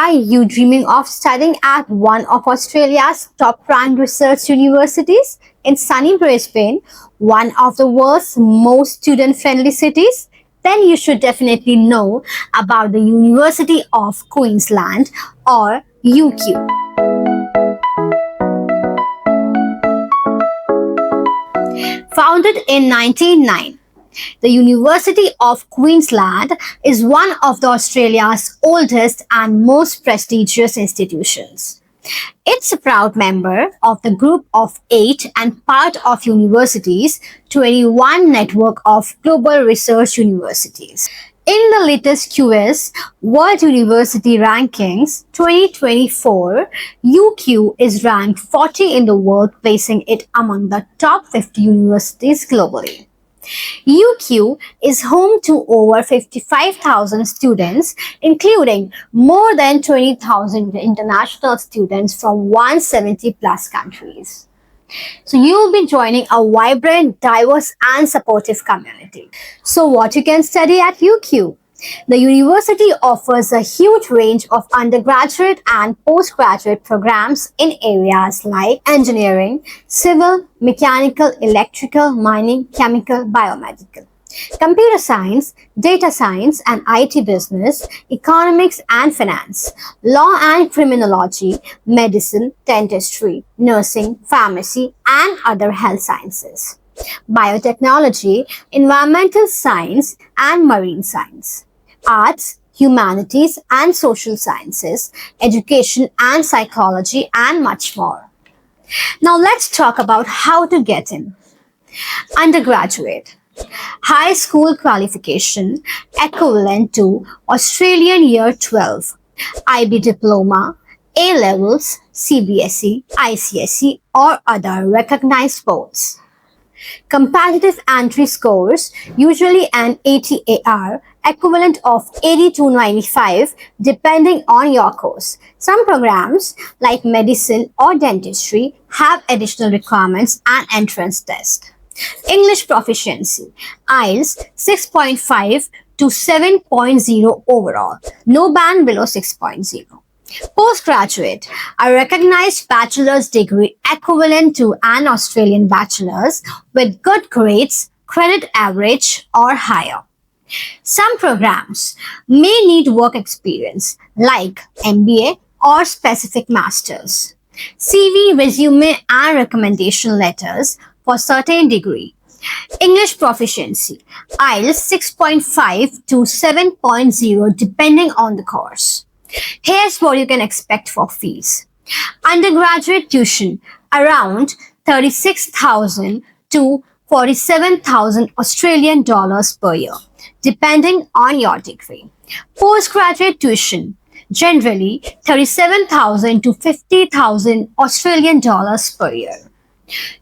Are you dreaming of studying at one of Australia's top-ranked research universities in sunny Brisbane, one of the world's most student-friendly cities? Then you should definitely know about the University of Queensland, or UQ. Founded in 1909, the University of Queensland is one of Australia's oldest and most prestigious institutions. It's a proud member of the Group of Eight and part of Universities 21 network of global research universities. In the latest QS World University Rankings 2024, UQ is ranked 40 in the world, placing it among the top 50 universities globally. UQ is home to over 55,000 students, including more than 20,000 international students from 170 plus countries. So you will be joining a vibrant, diverse and supportive community. So what you can study at UQ? The university offers a huge range of undergraduate and postgraduate programs in areas like engineering, civil, mechanical, electrical, mining, chemical, biomedical, computer science, data science and IT business, economics and finance, law and criminology, medicine, dentistry, nursing, pharmacy and other health sciences, biotechnology, environmental science and marine science, arts, humanities and social sciences, education and psychology and much more. Now let's talk about how to get in. Undergraduate. High school qualification equivalent to Australian Year 12, IB diploma, A levels, CBSE, ICSE or other recognized boards. Competitive entry scores, usually an ATAR equivalent of 80 to 95 depending on your course. Some programs like medicine or dentistry have additional requirements and entrance test. English proficiency, IELTS 6.5 to 7.0 overall, no band below 6.0. Postgraduate, a recognized bachelor's degree equivalent to an Australian bachelor's with good grades, credit average or higher. Some programs may need work experience like MBA or specific masters. CV, resume and recommendation letters for certain degree. English proficiency, IELTS 6.5 to 7.0 depending on the course. Here's what you can expect for fees. Undergraduate tuition around 36,000 to 47,000 Australian dollars per year, depending on your degree. Postgraduate tuition generally 37,000 to 50,000 Australian dollars per year.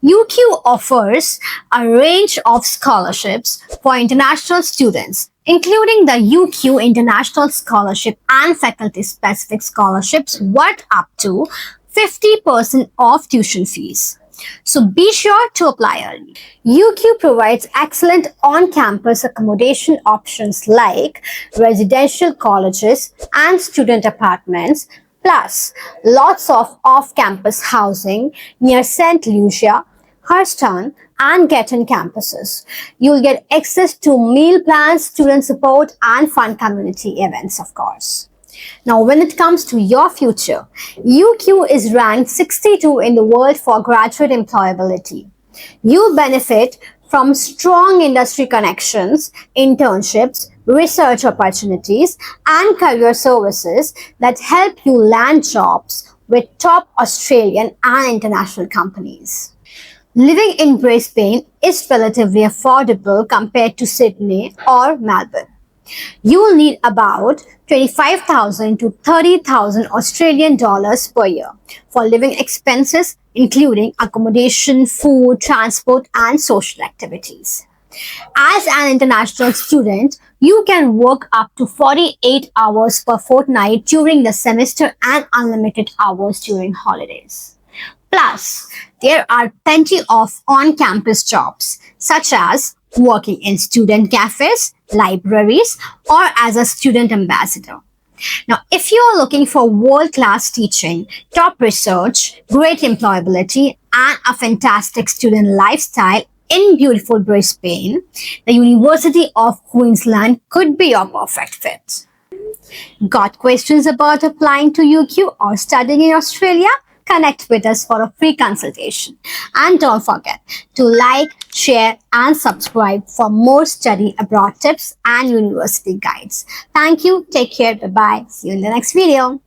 UQ offers a range of scholarships for international students, including the UQ International Scholarship and faculty-specific scholarships worth up to 50% of tuition fees. So be sure to apply early. UQ provides excellent on-campus accommodation options like residential colleges and student apartments, plus lots of off-campus housing near St. Lucia, Hurston and Gatton campuses. You'll get access to meal plans, student support and fun community events, of course. Now, when it comes to your future, UQ is ranked 62 in the world for graduate employability. You benefit from strong industry connections, internships, research opportunities, and career services that help you land jobs with top Australian and international companies. Living in Brisbane is relatively affordable compared to Sydney or Melbourne. You will need about 25,000 to 30,000 Australian dollars per year for living expenses, including accommodation, food, transport, and social activities. As an international student, you can work up to 48 hours per fortnight during the semester and unlimited hours during holidays. Plus, there are plenty of on-campus jobs, such as working in student cafes, libraries, or as a student ambassador. Now, if you are looking for world-class teaching, top research, great employability, and a fantastic student lifestyle in beautiful Brisbane, the University of Queensland could be your perfect fit. Got questions about applying to UQ or studying in Australia? Connect with us for a free consultation. And don't forget to like, share, and subscribe for more study abroad tips and university guides. Thank you. Take care. Bye bye. See you in the next video.